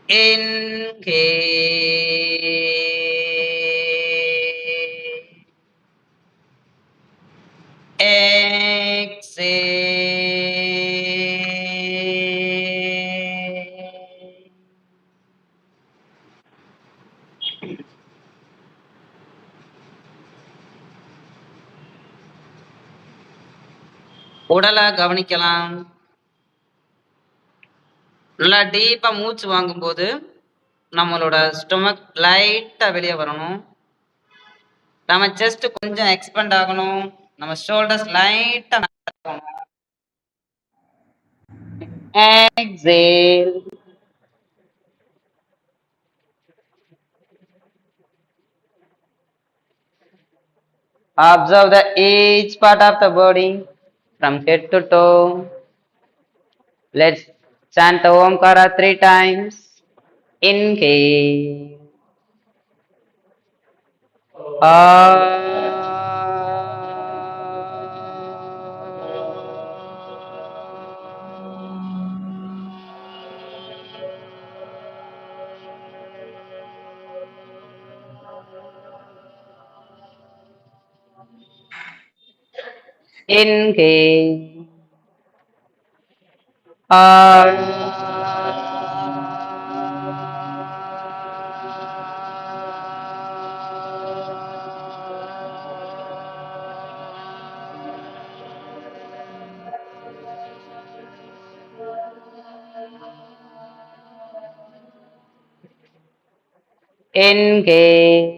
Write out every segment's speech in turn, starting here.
Inhale. Exhale. உடலை கவனிக்கலாம். நல்லா டீப்பா மூச்சு வாங்கும்போது நம்மளோட ஸ்டொமக் லைட்டா வெளியே வரணும். நம்ம செஸ்ட் கொஞ்சம் எக்ஸ்பெண்ட் ஆகணும். நம்ம ஷோல்டர்ஸ் லைட்டா exhale. Observe each part of the body from head to toe. Let's chant the Omkara 3 times. Inhale. Inhale. Inhale.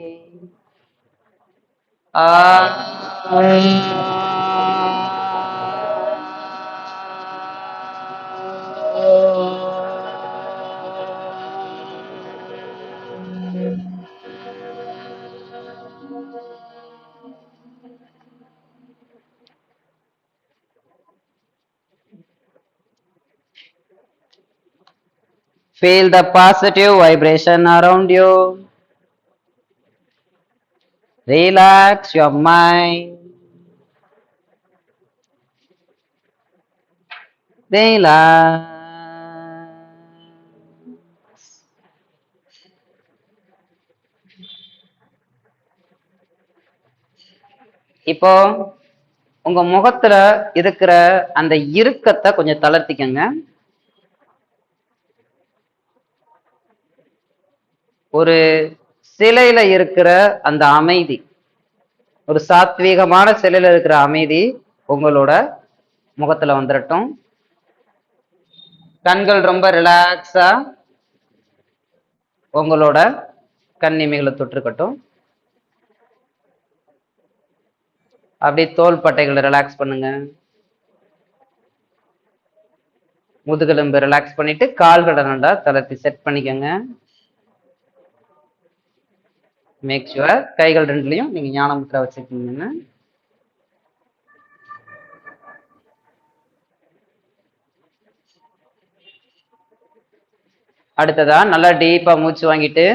Feel the positive vibration around you. Relax your mind. Relax. இப்போ உங்க முகத்துல இருக்கிற அந்த இறுக்கத்தை கொஞ்சம் தளர்த்திக்கங்க. ஒரு சிலையில இருக்கிற அந்த அமைதி, ஒரு சாத்வீகமான சிலையில இருக்கிற அமைதி உங்களோட முகத்துல வந்துடட்டும். கண்கள் ரொம்ப ரிலாக்ஸா உங்களோட கண்ணிமைகளை தொற்றுக்கட்டும். அப்படியே தோல் பட்டைகளை ரிலாக்ஸ் பண்ணுங்க. முதுகெலும்பு ரிலாக்ஸ் பண்ணிட்டு கால்களை நல்லா தளர்த்தி செட் பண்ணிக்கோங்க. மேக் ஷுவர் கைகள் ரெண்டுலையும் நீங்க ஞான முத்ரா வச்சுக்கீங்க. அடுத்ததா நல்லா டீப்பா மூச்சு வாங்கிட்டு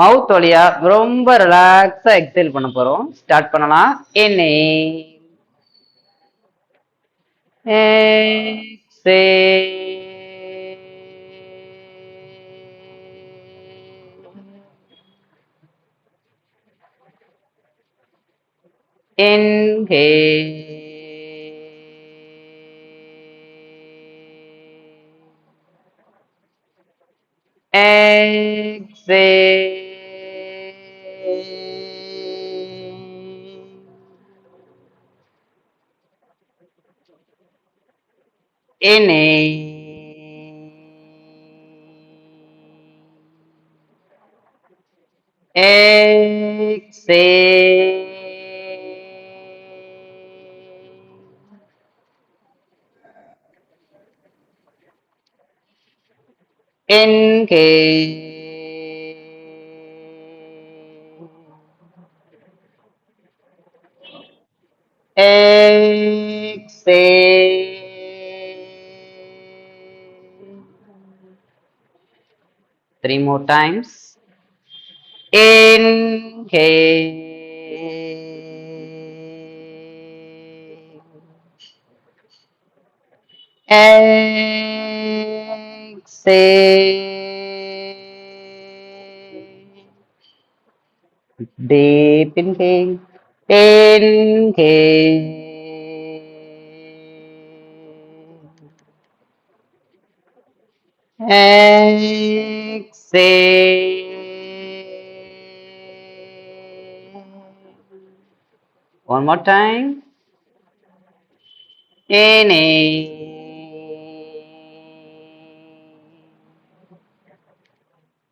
மவுத் வழியா ரொம்ப ரிலாக்ஸா எக்ஸேல் பண்ண போறோம். ஸ்டார்ட் பண்ணலாம். Exhale. Inhale. Exhale. 3 more times. Inhale. Exhale. Deep inhale. Inhale. Exhale. One more time. Inhale.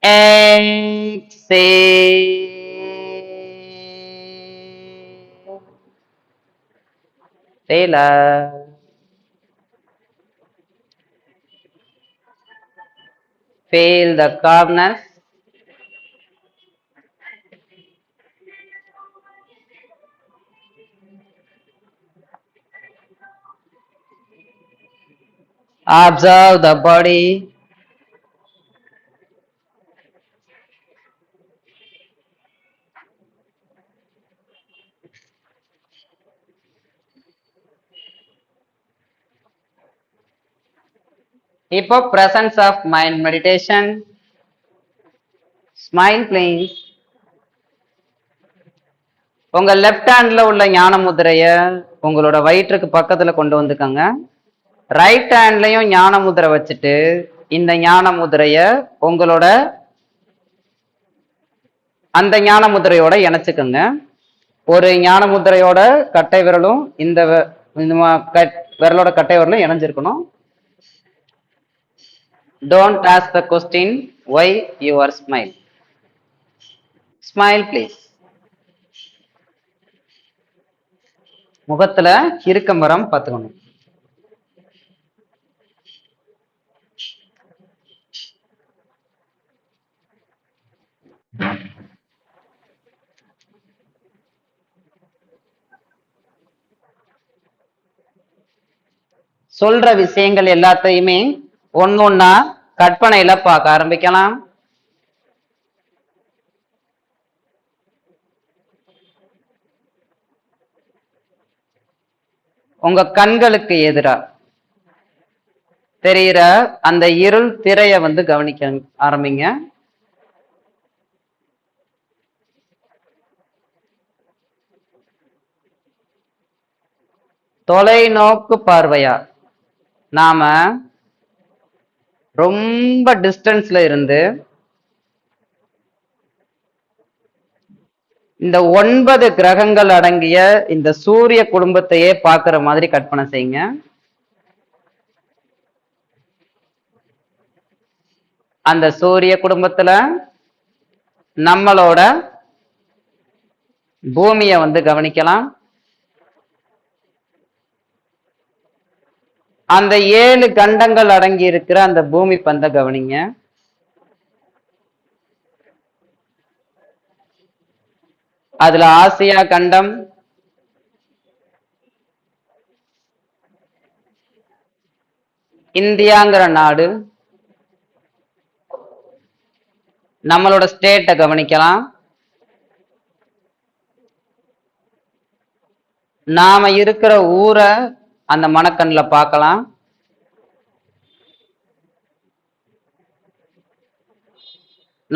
Exhale. Relax. Feel the calmness. Observe the body. இப்போ presence of mind meditation. Smile please. உங்க left ஹேண்ட்ல உள்ள ஞான முதிரைய உங்களோட வயிற்றுக்கு பக்கத்துல கொண்டு வந்துக்கோங்க. ரைட் ஹேண்ட்லயும் ஞான முதிரை வச்சுட்டு இந்த ஞான முதிரைய உங்களோட அந்த ஞான முதிரையோட இணைச்சுக்கோங்க. ஒரு ஞான முதிரையோட கட்டை விரலும் இந்த விரலோட கட்டை விரலும் இணைஞ்சிருக்கணும். Don't ask the question why you are smile. Smile please. முகத்துல இறுக்கம் வராம பாத்துக்கணும். சொல்ற விஷயங்கள் எல்லாத்தையுமே ஒன்னொன்னா கற்பனையில பார்க்க ஆரம்பிக்கலாம். உங்க கண்களுக்கு எதிரா தெரிகிற அந்த இருள் திரைய வந்து கவனிக்க ஆரம்பிங்க. தொலைநோக்கு பார்வையா நாம ரொம்ப டிஸ்டன்ஸ்ல இருந்து இந்த 9 கிரகங்கள் அடங்கிய இந்த சூரிய குடும்பத்தையே பார்க்கிற மாதிரி கற்பனை செய்யுங்க. அந்த சூரிய குடும்பத்துல நம்மளோட பூமியை வந்து கவனிக்கலாம். அந்த 7 கண்டங்கள் அடங்கி இருக்கிற அந்த பூமி பந்த கவனிங்க. அதுல ஆசியா கண்டம், இந்தியாங்கிற நாடு, நம்மளோட ஸ்டேட்டை கவனிக்கலாம். நாம இருக்கிற ஊரை அந்த மனக்கண்ல பார்க்கலாம்.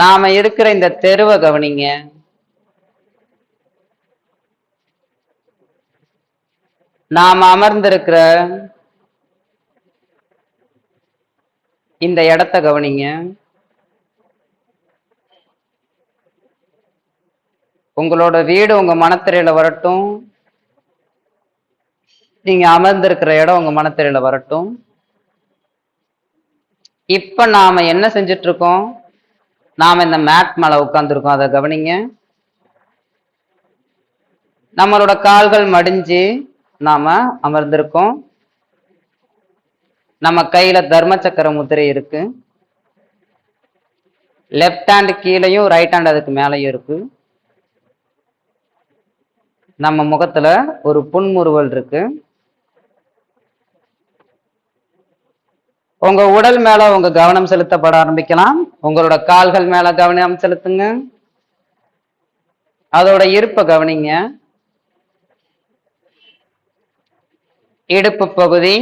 நாம இருக்கிற இந்த தெருவை கவனிங்க. நாம அமர்ந்திருக்கிற இந்த இடத்த கவனிங்க. உங்களோட வீடு உங்க மனத்திரையில வரட்டும். நீங்க அமர்ந்திருக்கிற இடம் உங்க மனத்திரையில வரட்டும். இப்ப நாம என்ன செஞ்சுட்டு இருக்கோம்? நாம இந்த மேட் மேல உட்கார்ந்துருக்கோம், அதை கவனிங்க. நம்மளோட கால்கள் மடிஞ்சு நாம அமர்ந்திருக்கோம். நம்ம கையில தர்ம சக்கர முத்திரை இருக்கு. லெப்ட் ஹேண்ட் கீழையும் ரைட் ஹேண்ட் அதுக்கு மேலையும் இருக்கு. நம்ம முகத்துல ஒரு புன்முறுவல் இருக்கு. உங்க உடல் மேல உங்க கவனம் செலுத்தப்பட ஆரம்பிக்கலாம். உங்களோட கால்கள் மேல கவனம் செலுத்துங்க. அதோட இருப்பை கவனிங்க. இடுப்பு பகுதி,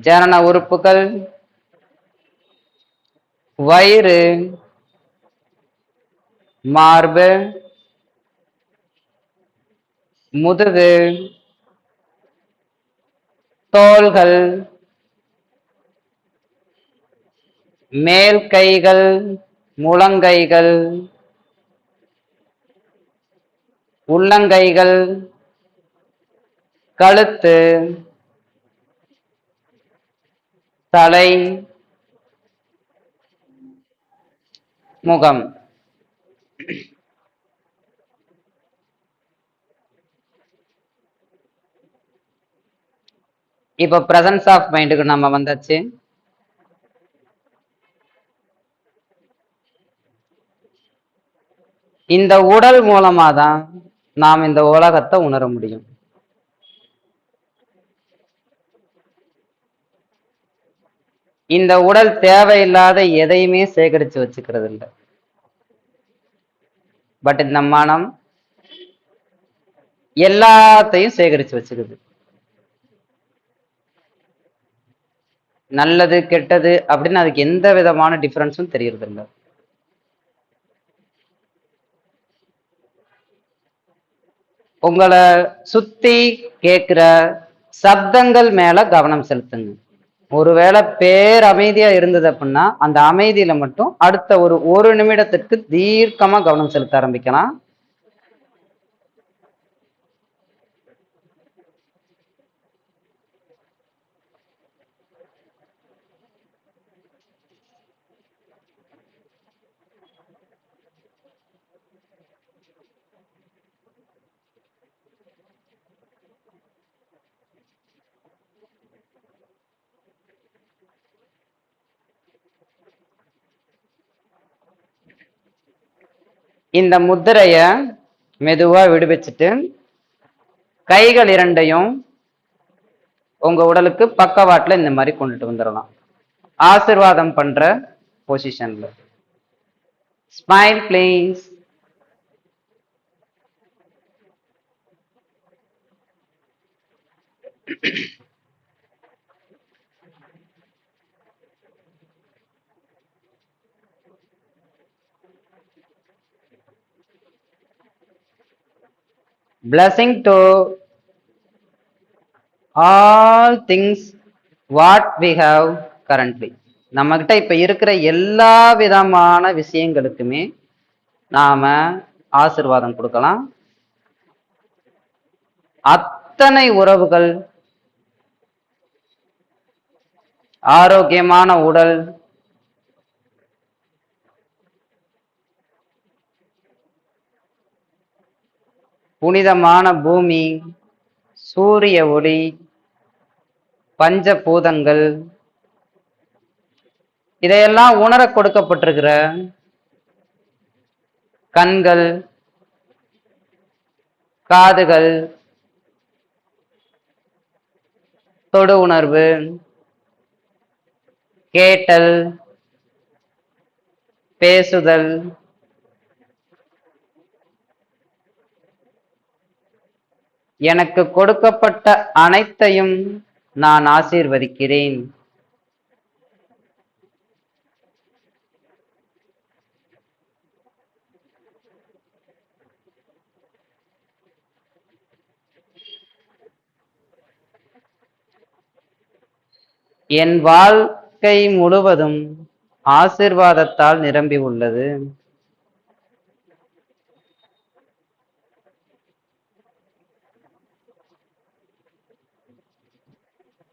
ஜனன உறுப்புகள், வயிறு, மார்பு, முதுகு, தோள்கள், மேல் கைகள், முழங்கைகள், உள்ளங்கைகள், கழுத்து, தலை, முகம். இப்ப பிரசன்ஸ் ஆஃப் மைண்டுக்கு நம்ம வந்தாச்சு. இந்த உடல் மூலமா தான் நாம் இந்த உலகத்தை உணர முடியும். இந்த உடல் தேவையில்லாத எதையுமே சேகரிச்சு வச்சுக்கிறது இல்லை. பட் இந்த மனம் எல்லாத்தையும் சேகரிச்சு வச்சுக்குது. நல்லது கெட்டது அப்படின்னு அதுக்கு எந்த விதமான டிஃபரன்ஸும் தெரியறது இல்லை. உங்களை சுத்தி கேட்கிற சப்தங்கள் மேல கவனம் செலுத்துங்க. ஒருவேளை பேரமைதியா இருந்தது அப்படின்னா அந்த அமைதியில மட்டும் அடுத்த ஒரு நிமிடத்திற்கு தீர்க்கமா கவனம் செலுத்த ஆரம்பிக்கலாம். இந்த முத்திரைய மெதுவா விடுவிச்சுட்டு கைகள் இரண்டையும் உங்க உடலுக்கு பக்கவாட்டுல இந்த மாதிரி கொண்டுட்டு வந்துடலாம். ஆசிர்வாதம் பண்ற பொசிஷன்ல. Smile please. Blessing to all things what we have currently. நம்ம கிட்ட இப்ப இருக்கிற எல்லா விதமான விஷயங்களுக்குமே நாம ஆசிர்வாதம் கொடுக்கலாம். அத்தனை உறவுகள், ஆரோக்கியமான உடல், புனிதமான பூமி, சூரிய ஒளி, பஞ்சபூதங்கள், இதையெல்லாம் உணர கொடுக்கப்பட்டிருக்கிற கண்கள், காதுகள், தொடு உணர்வு, கேட்டல், பேசுதல், எனக்கு கொடுக்கப்பட்ட அனைத்தையும் நான் ஆசீர்வதிக்கிறேன். என் வாழ்க்கை முழுவதும் ஆசீர்வாதத்தால் நிரம்பி உள்ளது.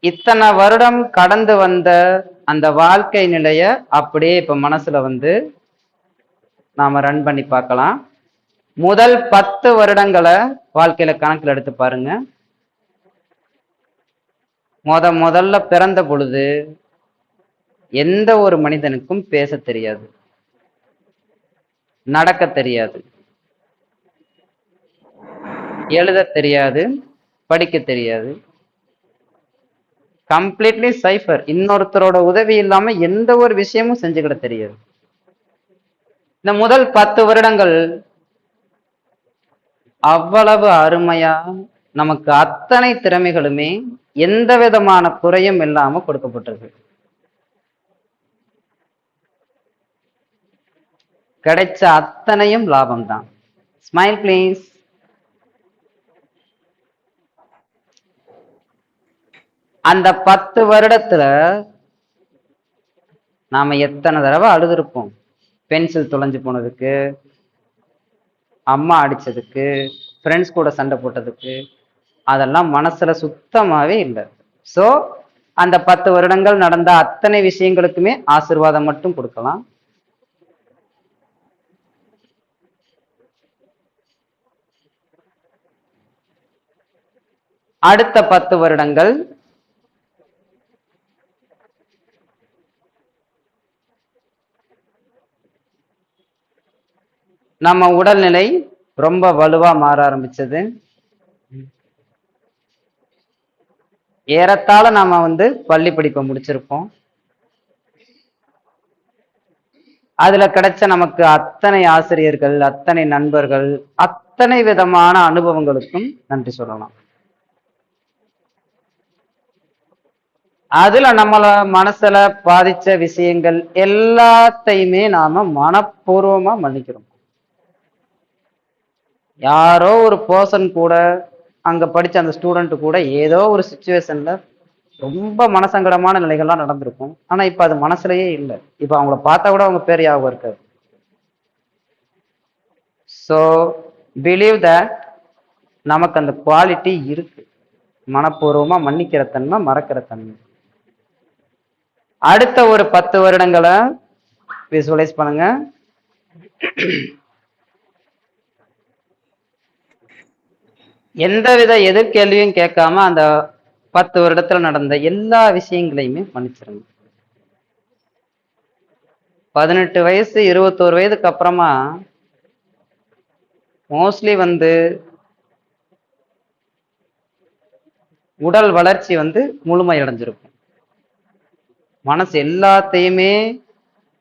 இத்தனை வருடம் கடந்து வந்த அந்த வாழ்க்கை நிலைய அப்படியே இப்ப மனசுல நாம ரன் பண்ணி பார்க்கலாம். முதல் 10 வருடங்களை வாழ்க்கையில கணக்கில் எடுத்து பாருங்க. முதல்ல பிறந்த பொழுது எந்த ஒரு மனிதனுக்கும் பேச தெரியாது, நடக்க தெரியாது, எழுத தெரியாது, படிக்க தெரியாது. Completely cipher. இன்னொருத்தரோட உதவி இல்லாம எந்த ஒரு விஷயமும் செஞ்சுக்கிட தெரியாது. இந்த முதல் 10 வருடங்கள் அவ்வளவு அருமையா நமக்கு அத்தனை திறமைகளுமே எந்த விதமான குறையும் இல்லாம கொடுக்கப்பட்டிருக்கு. கிடைச்ச அத்தனையும் லாபம் தான். Smile please. அந்த 10 வருடத்துல நாம எத்தனை தடவை அழுதுருப்போம். பென்சில் தொலைஞ்சு போனதுக்கு, அம்மா அடிச்சதுக்கு, ஃப்ரெண்ட்ஸ் கூட சண்டை போட்டதுக்கு, அதெல்லாம் மனசுல சுத்தமாவே இல்லை. சோ அந்த 10 வருடங்கள் நடந்த அத்தனை விஷயங்களுக்குமே ஆசீர்வாதம் மட்டும் கொடுக்கலாம். அடுத்த 10 வருடங்கள் நம்ம உடல்நிலை ரொம்ப வலுவா மாற ஆரம்பிச்சது. ஏறத்தாழ நாம பள்ளி படிப்பை முடிச்சிருப்போம். அதுல கிடைச்ச நமக்கு அத்தனை ஆசிரியர்கள், அத்தனை நண்பர்கள், அத்தனை விதமான அனுபவங்களுக்கும் நன்றி சொல்லலாம். அதுல நம்மள மனசுல பாதிச்ச விஷயங்கள் எல்லாத்தையுமே நாம மனப்பூர்வமா மன்னிக்கிறோம். யாரோ ஒரு பர்சன் கூட, அங்க படிச்ச அந்த ஸ்டூடெண்ட் கூட ஏதோ ஒரு சிச்சுவேஷன்ல ரொம்ப மனசங்கடமான நிலைகள்லாம் நடந்திருக்கும். ஆனா இப்ப அது மனசுலயே இல்லை. இப்ப அவங்கள பார்த்தா கூட அவங்க பேர் ஞாபகம் இருக்காது. ஸோ பிலீவ் தட் நமக்கு அந்த குவாலிட்டி இருக்கு. மனப்பூர்வமா மன்னிக்கிற தன்மை, மறக்கிற தன்மை. அடுத்த ஒரு 10 வருடங்களை விசுவலைஸ் பண்ணுங்க. எந்தவித எதிர்கேள்வியும் கேட்காம அந்த 10 வருடத்துல நடந்த எல்லா விஷயங்களையுமே மன்னிச்சிருங்க. 18 வயசு 21 வயதுக்கு அப்புறமா மோஸ்ட்லி உடல் வளர்ச்சி முழுமை அடைஞ்சிருக்கும். மனசு எல்லாத்தையுமே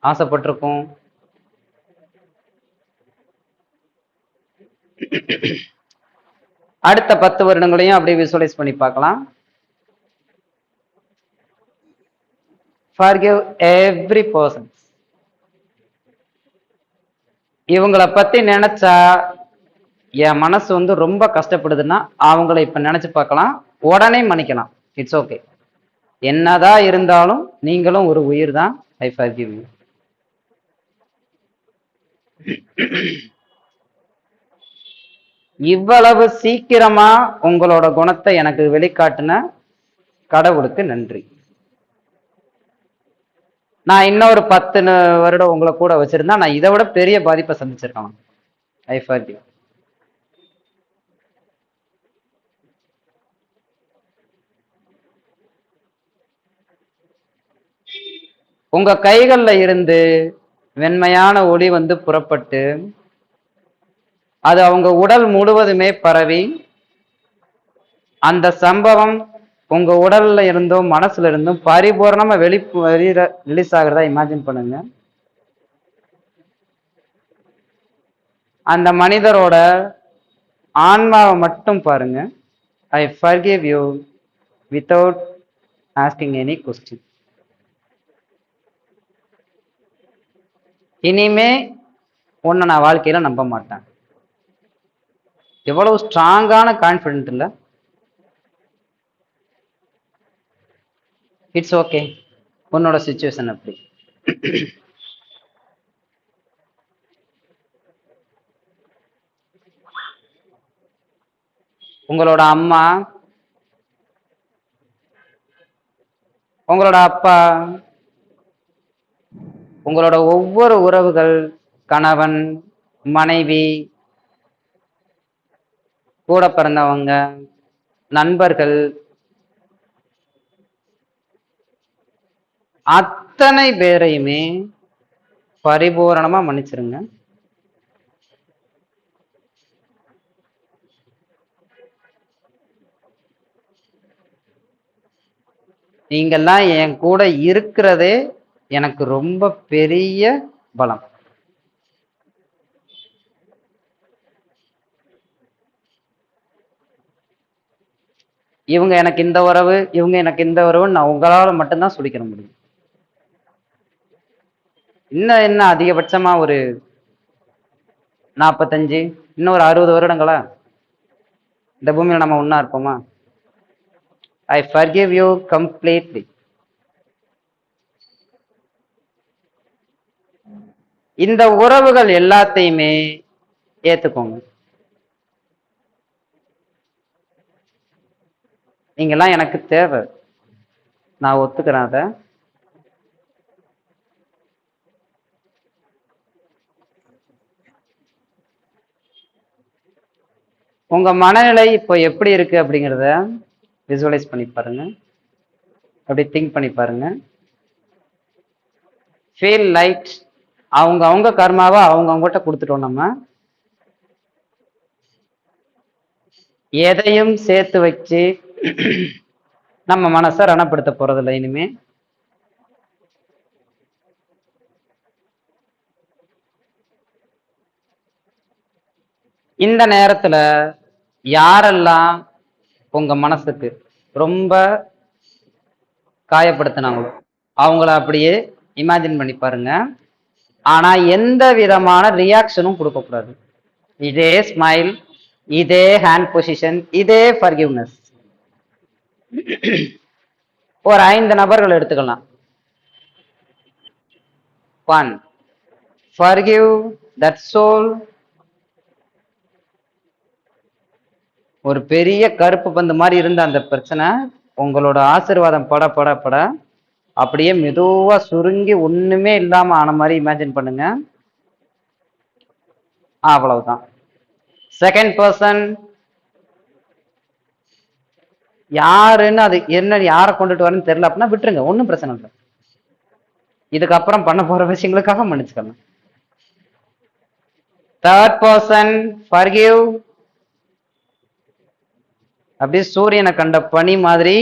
ஆசைப்பட்டிருக்கும். அடுத்த 10 வருடங்களையும் அப்படியே விசுவலைஸ் பண்ணி பார்க்கலாம். Forgive every person. இவங்களை பத்தி நினைச்சா என் மனசு ரொம்ப கஷ்டப்படுதுன்னா அவங்கள இப்ப நினைச்சு பார்க்கலாம். உடனே மன்னிக்கலாம். It's okay. என்னதான் இருந்தாலும் நீங்களும் ஒரு உயிர் தான். ஐ ஃபர்கிவ் யூ. இவ்வளவு சீக்கிரமா உங்களோட குணத்தை எனக்கு வெளிக்காட்டின கடவுளுக்கு நன்றி. நான் இன்னொரு 10 வருடம் உங்களை கூட வச்சிருந்தா நான் இதை விட பெரிய பாதிப்பை சந்திச்சிருக்கலாம். ஐ ஃபர்கிவ். உங்க கைகள்ல இருந்து வெண்மையான ஒளி புறப்பட்டு அது அவங்க உடல் முழுவதுமே பரவி அந்த சம்பவம் உங்க உடல்ல இருந்தும் மனசுல இருந்தும் பரிபூர்ணமா ரிலீஸ் ஆகிறதா இமேஜின் பண்ணுங்க. அந்த மனிதரோட ஆன்மாவை மட்டும் பாருங்க. ஐ forgive you without asking any question. இனிமே உன்னை நான் வாழ்க்கையில நம்ப மாட்டேன். எவ்வளவு ஸ்ட்ராங்கான கான்ஃபிடென்ட் இல்லை? It's okay. உன்னோட சிச்சுவேஷன் அப்படி. உங்களோட அம்மா, உங்களோட அப்பா, உங்களோட ஒவ்வொரு உறவுகள், கணவன், மனைவி, கூட பிறந்தவங்க, நண்பர்கள், அத்தனை பேரையுமே பரிபூரணமா மன்னிச்சிருங்க. நீங்கெல்லாம் என் கூட இருக்கிறதே எனக்கு ரொம்ப பெரிய பலம். இவங்க எனக்கு இந்த உறவு, இவங்க எனக்கு இந்த உறவுன்னு நான் உங்களால மட்டும்தான் சொல்லிக்கிற முடியும். இன்னும் என்ன அதிகபட்சமா ஒரு 45, இன்னொரு 60 வருடங்களா இந்த பூமியில நம்ம ஒண்ணா இருப்போமா? ஐ forgive you completely. இந்த உறவுகள் எல்லாத்தையுமே ஏத்துக்கோங்க. நீங்கெல்லாம் எனக்கு தேவை, நான் ஒத்துக்கிறேன் அத. உங்க மனநிலை இப்போ எப்படி இருக்கு அப்படிங்கிறத விசுவலைஸ் பண்ணி பாருங்க, அப்படி திங்க் பண்ணி பாருங்க. Feel light. அவங்க கர்மாவை அவங்ககிட்ட கொடுத்துட்டோம். நம்ம எதையும் சேர்த்து வச்சு நம்ம மனசை ரணப்படுத்த போறதில்லை இனிமே. இந்த நேரத்துல யாரெல்லாம் உங்க மனசுக்கு ரொம்ப காயப்படுத்தினாங்களோ அவங்கள அப்படியே இமேஜின் பண்ணி பாருங்க. ஆனா எந்த விதமான ரியாக்ஷனும் கொடுக்க கூடாது. இதே ஸ்மைல், இதே ஹேண்ட் பொசிஷன், இதே ஃபர்கிவ்னஸ். ஒரு 5 நபர்கள் எடுத்துக்கலாம். 1, forgive that soul. ஒரு பெரிய கருப்பு பந்து மாதிரி இருந்த அந்த பிரச்சனை உங்களோட ஆசீர்வாதம் பட பட பட அப்படியே மெதுவா சுருங்கி ஒண்ணுமே இல்லாம ஆன மாதிரி இமேஜின் பண்ணுங்க. அவ்வளவுதான். செகண்ட் பர்சன் யாருன்னு, அது என்ன யாரை கொண்டுட்டு வரேன்னு தெரியல அப்படின்னா விட்டுருங்க, ஒன்றும் பிரச்சனை இல்லை. இதுக்கப்புறம் பண்ண போற விஷயங்களுக்காக மன்னிச்சுக்கலாம். Third person forgive. அப்படியே சூரியனை கண்ட பனி மாதிரி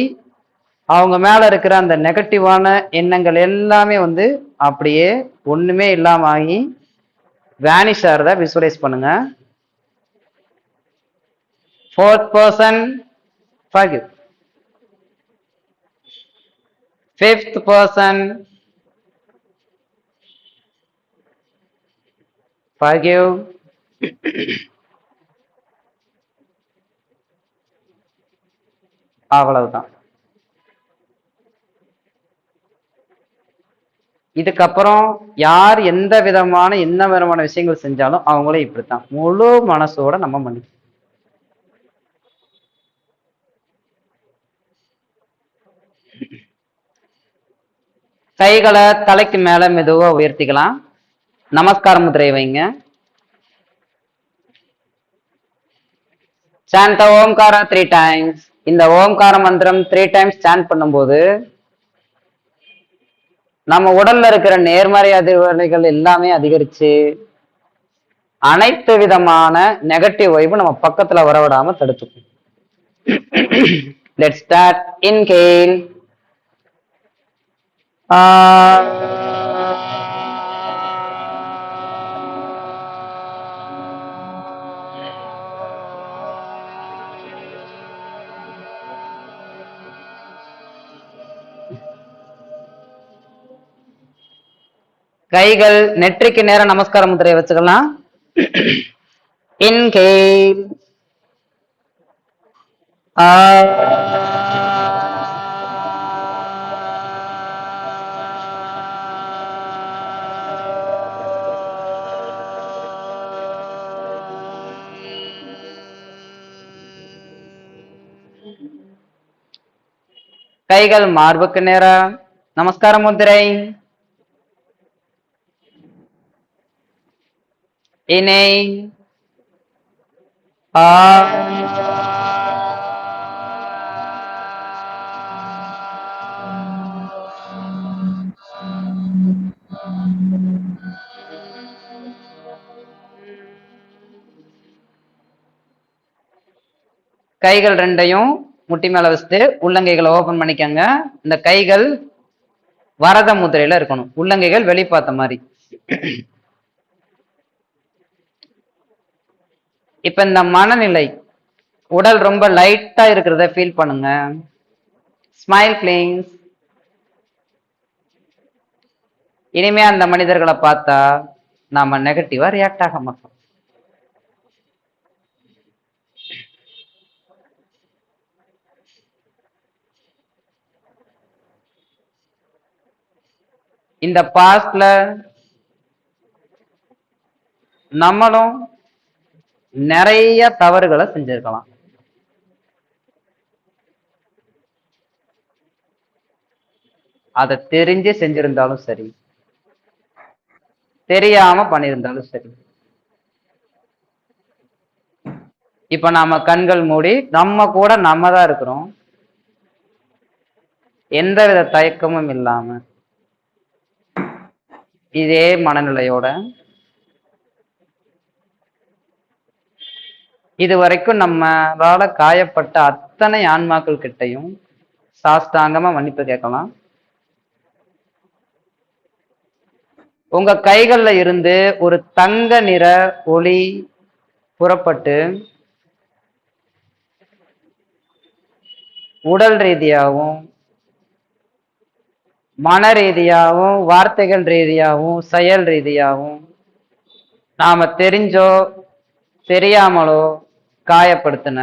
அவங்க மேல இருக்கிற அந்த நெகட்டிவான எண்ணங்கள் எல்லாமே வந்து அப்படியே ஒண்ணுமே இல்லாம ஆகி வேனிஷ் ஆகிறத விசுவலைஸ் பண்ணுங்க. Fourth person forgive. Fifth person forgive. அவ்வளவுதான். இதுக்கப்புறம் யார் எந்த விதமான என்ன விதமான விஷயங்கள் செஞ்சாலும் அவங்களே இப்படித்தான் முழு மனசோட நம்ம மன்னிக்கணும். கைகளை தலைக்கு மேல மெதுவா உயர்த்திக்கலாம். நமஸ்கார முதிரை வைங்க. சாண்ட் த ஓம்காரா 3 times. இந்த ஓம்கார மந்திரம் 3 times சாண்ட் பண்ணும்போது நம்ம உடல்ல இருக்கிற நேர்மறை அதிர்வலைகள் எல்லாமே அதிகரிச்சு அனைத்து விதமான நெகட்டிவ் வைப்பு நம்ம பக்கத்துல வரவிடாம தடுத்துக்கும். Let's start. இன்ஹேல். கைகள் நெற்றிக்கு நேரம் நமஸ்கார முத்திரையை வச்சுக்கலாம். இன்ஹேல். கைகள் மார்புக்கு நேரம் நமஸ்கார முத்திரை. Inhale. கைகள் ரெண்டையும் முட்டி மேல வச்சுட்டு உள்ளங்கைகளை ஓபன் பண்ணிக்கங்க. இந்த கைகள் வரத முத்திரையில இருக்கணும், உள்ளங்கைகள் வெளி பார்த்த மாதிரி. இப்ப இந்த மனநிலை உடல் ரொம்ப லைட்டா இருக்கிறத ஃபீல் பண்ணுங்க. Smile please. இனிமே அந்த மனிதர்களை பார்த்தா நாம நெகட்டிவா ரியாக்ட் ஆக மாட்டோம். இந்த பாஸ்ட்ல நம்மளும் நிறைய தவறுகளை செஞ்சிருக்கலாம். அதை தெரிஞ்சு செஞ்சிருந்தாலும் சரி, தெரியாம பண்ணியிருந்தாலும் சரி, இப்ப நாம கண்கள் மூடி நம்ம கூட நம்ம தான் இருக்கிறோம், எந்தவித தயக்கமும் இல்லாம இதே மனநிலையோட இதுவரைக்கும் நம்மளால காயப்பட்ட அத்தனை ஆன்மாக்கள் கிட்டையும் சாஷ்டாங்கமா மன்னிப்பு கேட்கலாம். உங்க கைகள்ல இருந்து ஒரு தங்க நிற ஒளி புறப்பட்டு உடல் ரீதியாகவும் மன ரீதியாகவும் வார்த்தைகள் ரீதியாகவும் செயல் ரீதியாகவும் நாம தெரிஞ்சோ தெரியாமலோ காயப்படுத்தின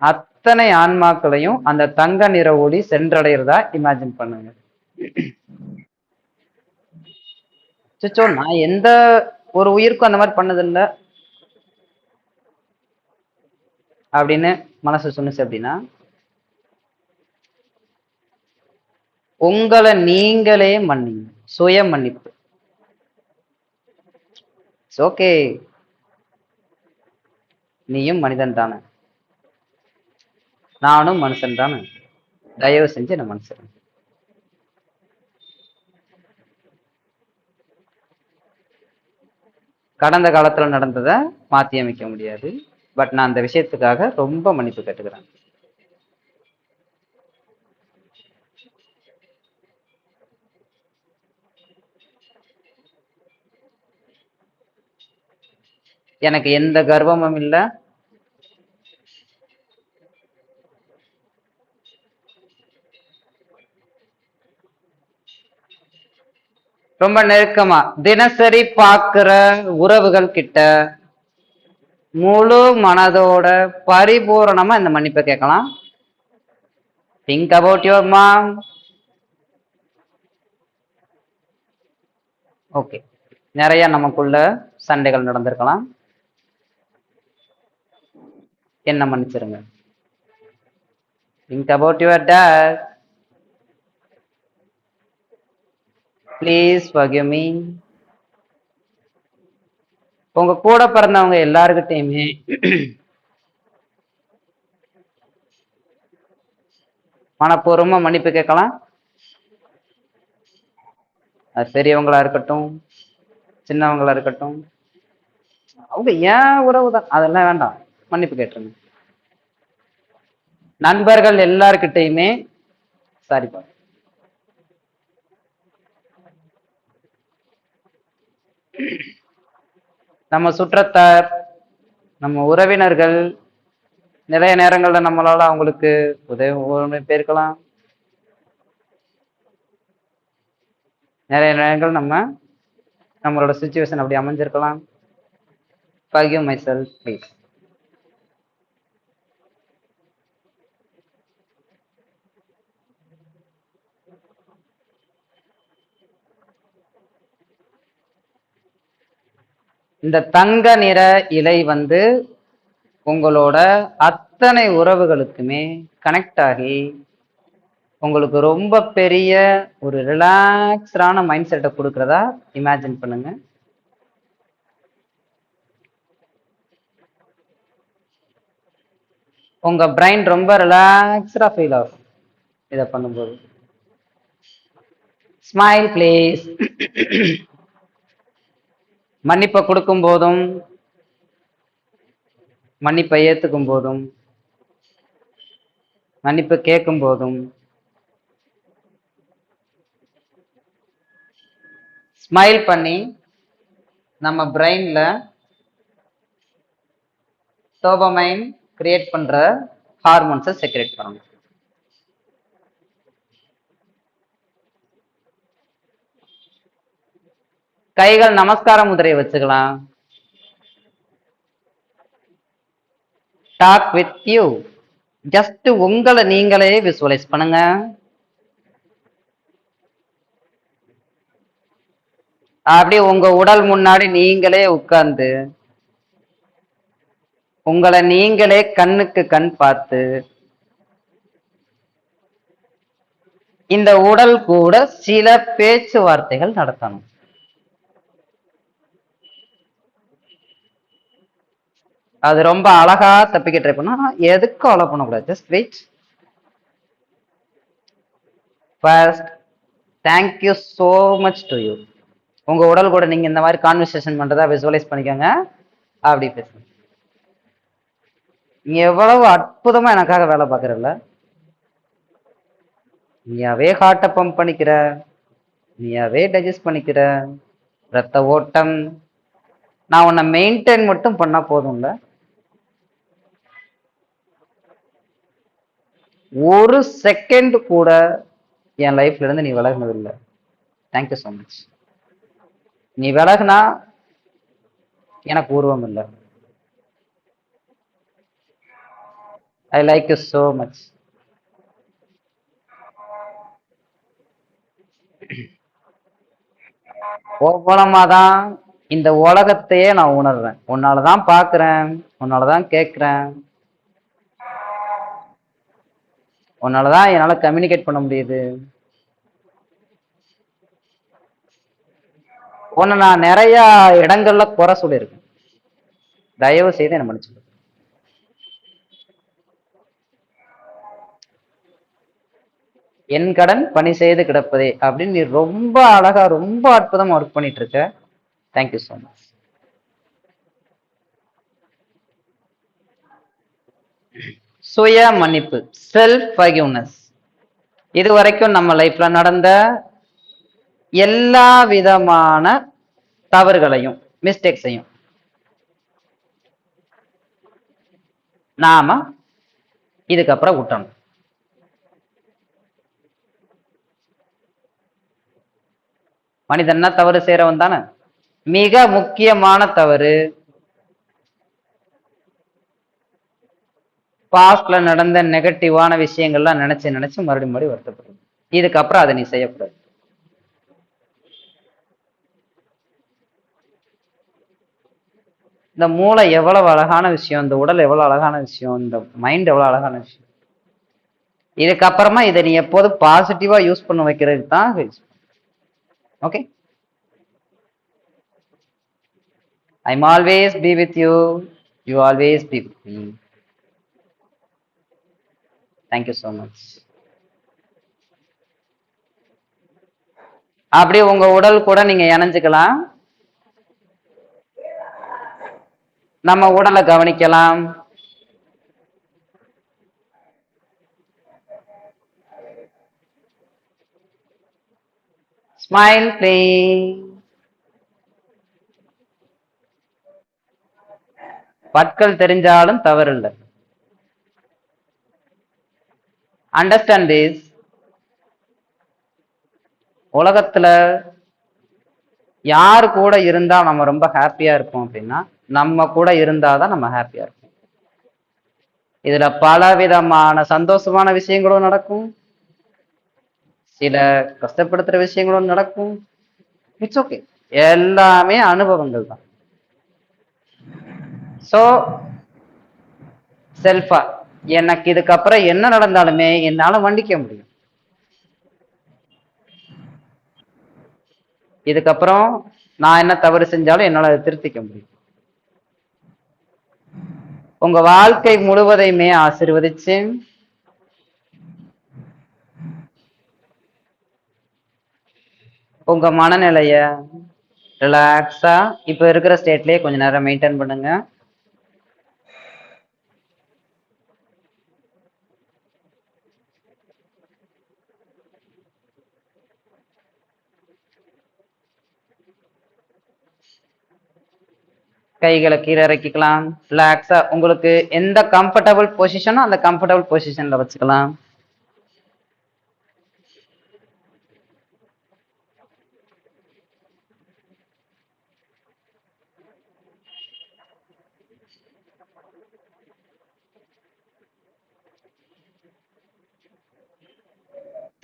அத்தனை ஆன்மாக்களையும் அந்த தங்க நிற ஒளி சென்றடைகிறதா இமேஜின் பண்ணுங்க. சிச்சோ, நான் எந்த ஒரு உயிருக்கும் அந்த மாதிரி பண்ணதில்லை அப்படின்னு மனசு சொன்னுச்சு அப்படின்னா, உங்களை நீங்களே மன்னிங்க. சுய மன்னிப்பு. ஓகே, நீயும் மனிதன் தானே, நானும் மனுஷன் தானே, தயவு செஞ்சு என்ன மனுஷன். கடந்த காலத்துல நடந்ததை மாத்தி அமைக்க முடியாது, பட் நான் அந்த விஷயத்துக்காக ரொம்ப மன்னிப்பு கேட்டுக்கிறேன். எனக்கு எந்த கர்வமும் இல்லை, ரொம்ப நெருக்கமா தினசரி பார்க்கிற உறவுகள் கிட்ட முழு மனதோட பரிபூரணமா இந்த மன்னிப்பை கேட்கலாம். Think about your mom. Okay, நிறைய நமக்குள்ள சண்டைகள் நடந்திருக்கலாம், என்ன மன்னிச்சிருங்க. Think about your dad. Please forgive me. உங்க கூட பிறந்தவங்க எல்லாருக்கிட்டையுமே மனப்பூர்வமா மன்னிப்பு கேட்கலாம். அது பெரியவங்களா இருக்கட்டும், சின்னவங்களா இருக்கட்டும், அவங்க ஏன் உறவு தான், அதெல்லாம் வேண்டாம், மன்னிப்பு கேட்டுருங்க. நண்பர்கள் எல்லார்கிட்டையுமே சாரிப்பா. நம்ம சுற்றத்தார், நம்ம உறவினர்கள், நிறைய நேரங்கள்ல நம்மளால அவங்களுக்கு உதவி போயிருக்கலாம், நிறைய நேரங்கள் நம்மளோட சிச்சுவேஷன் அப்படி அமைஞ்சிருக்கலாம். Forgive myself, please. இந்த தங்க நிற இலை உங்களோட அத்தனை உறவுகளுக்குமே கனெக்ட் ஆகி உங்களுக்கு ரொம்ப பெரிய ஒரு ரிலாக்ஸ்டான மைண்ட் செட்டை கொடுக்கறதா இமேஜின் பண்ணுங்க. உங்க பிரைன் ரொம்ப ரிலாக்ஸ்டா ஃபீல் ஆகும் இதை பண்ணும்போது. Smile please. மன்னிப்பை கொடுக்கும் போதும் மன்னிப்பை ஏத்துக்கும் போதும் மன்னிப்பு கேட்கும் போதும் ஸ்மைல் பண்ணி நம்ம பிரெயின்ல டோபமைன் கிரியேட் பண்ற ஹார்மோன்ஸை செக்ரேட் பண்ணணும். கைகள் நமஸ்கார முதிரையை வச்சுக்கலாம். Talk with you. ஜஸ்ட் உங்களை நீங்களே விசுவலைஸ் பண்ணுங்க. அப்படியே உங்க உடல் முன்னாடி நீங்களே உட்கார்ந்து உங்களை நீங்களே கண்ணுக்கு கண் பார்த்து இந்த உடல் கூட சில பேச்சுவார்த்தைகள் நடத்தணும். அது ரொம்ப அழகா தப்பிக்க ட்ரை பண்ணா எதுக்கும் அலோ பண்ணக்கூடாது. Just wait. First thank you so much to you. உங்க உடல் கூட நீங்க இந்த மாதிரி கான்வர்சேஷன் பண்றதா விசுவலைஸ் பண்ணிக்கோங்க. அப்படி பேசுங்க. நீ எவ்வளவு அற்புதமா எனக்காக வேலை பார்க்கறல்ல, நீயாவே ஹார்ட்டை பம்ப் பண்ணிக்கிற, நீயாவே டைஜஸ்ட் பண்ணிக்கிற, ரத்த ஓட்டம், நான் உன்னை மெயின்டைன் மட்டும் பண்ணா போதும்ல. ஒரு செகண்ட் கூட என் லைஃப்ல இருந்து நீ விலகுனது இல்லை. Thank you so much. நீ விலகுனா எனக்கு உருவம் இல்லை. I like you so much. மூலமாதான் இந்த உலகத்தையே நான் உணர்றேன். உன்னாலதான் பாக்குறேன், உன்னாலதான் கேட்கிறேன், உன்னாலதான் என்னால கம்யூனிகேட் பண்ண முடியுது. உன்னை நான் நிறைய இடங்கள்ல குறை சொல்லியிருக்கேன். தயவு செய்து என்ன மன்னிச்சு. என் கடன் பணி செய்து கிடப்பதே அப்படின்னு நீ ரொம்ப அழகா ரொம்ப அற்புதமா ஒர்க் பண்ணிட்டு இருக்க. Thank you so much. சுய மன்னிப்பு, செல்ஃப் ஃபர்கிவ்னஸ், இது வரைக்கும் நம்ம லைஃப்ல நடந்த எல்லா விதமான தவறுகளையும் மிஸ்டேக்ஸையும் நாம இதுக்கப்புறம் விட்டணும். மனிதன்னா தவறு செய்யறவன் தானே. மிக முக்கியமான தவறு பாஸ்ட்ல நடந்த நெகட்டிவான விஷயங்கள்லாம் நினைச்சு நினைச்சு மறுபடியும் வருத்தப்படும். இதுக்கப்புறம் அதை நீ செய்யக்கூடாது. இந்த மூளை எவ்வளவு அழகான விஷயம், இந்த உடல் எவ்வளவு அழகான விஷயம், இந்த மைண்ட் எவ்வளவு அழகான விஷயம். இதுக்கப்புறமா இதை நீ எப்போதும் பாசிட்டிவா யூஸ் பண்ண வைக்கிறதுக்கு தான். Okay, I'm always be with you. You always be with me. Thank you so much. அப்படியே உங்க உடல் கூட நீங்க இணைஞ்சுக்கலாம். நம்ம உடலை கவனிக்கலாம். Smile please. பற்கள் தெரிஞ்சாலும் தவறில்லை. Understand this. உலகத்துல யாரு கூட இருந்தா நம்ம ரொம்ப ஹாப்பியா இருப்போம் அப்படின்னா நம்ம கூட இருந்தாதான் நம்ம ஹாப்பியா இருப்போம். இதுல பல விதமான சந்தோஷமான விஷயங்களும் நடக்கும், சில கஷ்டப்படுத்துற விஷயங்களும் நடக்கும். இட்ஸ் ஓகே, எல்லாமே அனுபவங்கள் தான். சோ செல்ஃபா எனக்கு இதுக்கப்புறம் என்ன நடந்தாலுமே என்னால மன்னிக்க முடியும். இதுக்கப்புறம் நான் என்ன தவறு செஞ்சாலும் என்னால அதை திருத்திக்க முடியும். உங்க வாழ்க்கை முழுவதையுமே ஆசீர்வதிச்சு உங்க மனநிலைய ரிலாக்ஸா இப்ப இருக்கிற ஸ்டேட்லயே கொஞ்ச நேரம் மெயின்டைன் பண்ணுங்க. கைகளை கீழே இறக்கிக்கலாம். ரிலாக்ஸா உங்களுக்கு எந்த கம்ஃபர்டபுள் பொசிஷனோ அந்த கம்ஃபர்டபுள் பொசிஷன்ல வச்சுக்கலாம்.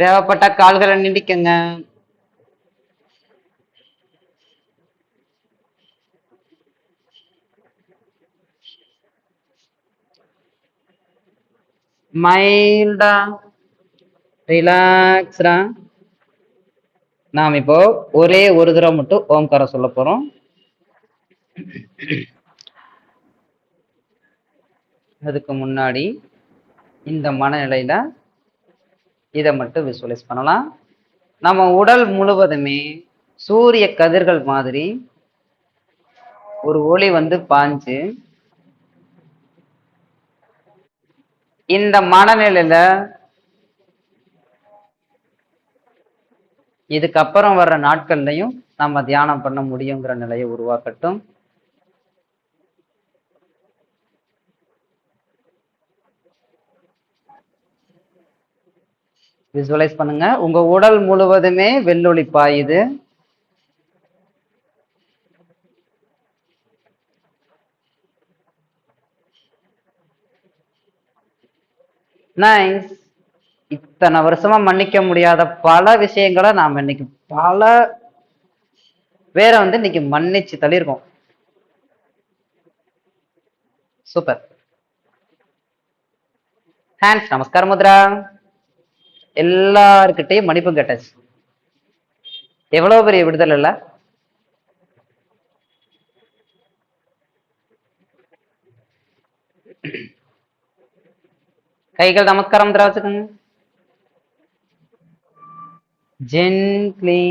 தேவைப்பட்ட கால்களை நீட்டிக்கங்க. மைல்டா ரிலாக்ஸ்டா. நாம் இப்போ ஒரே ஒரு தடவை மட்டும் ஓம்காரம் சொல்ல போறோம். அதுக்கு முன்னாடி இந்த மனநிலையில இதை மட்டும் விசுவலைஸ் பண்ணலாம். நம்ம உடல் முழுவதுமே சூரிய கதிர்கள் மாதிரி ஒரு ஒளி வந்து பாஞ்சு இந்த மனநிலையில இதுக்கப்புறம் வர்ற நாட்கள்லையும் நம்ம தியானம் பண்ண முடியுங்கிற நிலையை உருவாக்கட்டும். விசுவலைஸ் பண்ணுங்க. உங்க உடல் முழுவதுமே வெள்ளொளி பாயுது. நைஸ். இத்தனை வருஷமா மன்னிக்க முடியாத பல விஷயங்களை நாம இன்னைக்கு பல வேற வந்து இன்னைக்கு மன்னிச்சு தள்ளியிருக்கோம். சூப்பர். ஹேண்ட்ஸ் நமஸ்கார முத்ரா. எல்லார்கிட்டையும் மன்னிப்பும் கேட்டாச்சு. எவ்வளவு பெரிய விடுதலை இல்ல? கைகள் நமஸ்காரம் முத்ரா வச்சுக்கோங்க. Gently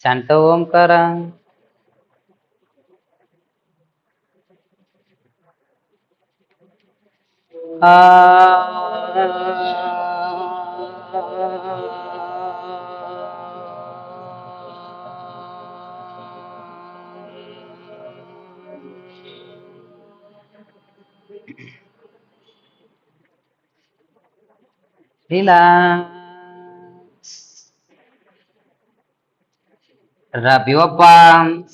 chant Omkara. Relax. Rub your palms.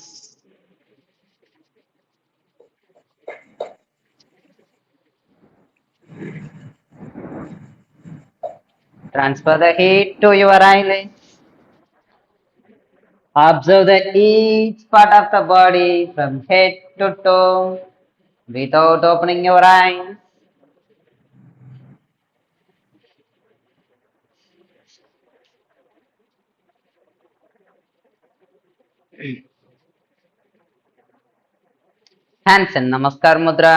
Transfer the heat to your eyelids. Observe each part of the body from head to toe without opening your eyes. Hands in Namaskar Mudra.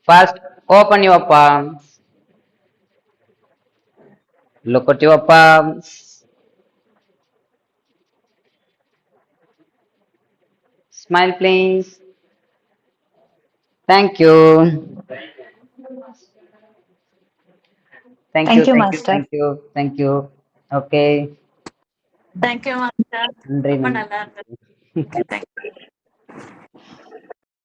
First, open your palms. Look at your palms. Smile, please. Thank you. Thank you, Master. thank you, thank you. Okay. Thank you, Master. நன்றி ரொம்ப நன்றி. நல்லா இருந்தது. Thank you.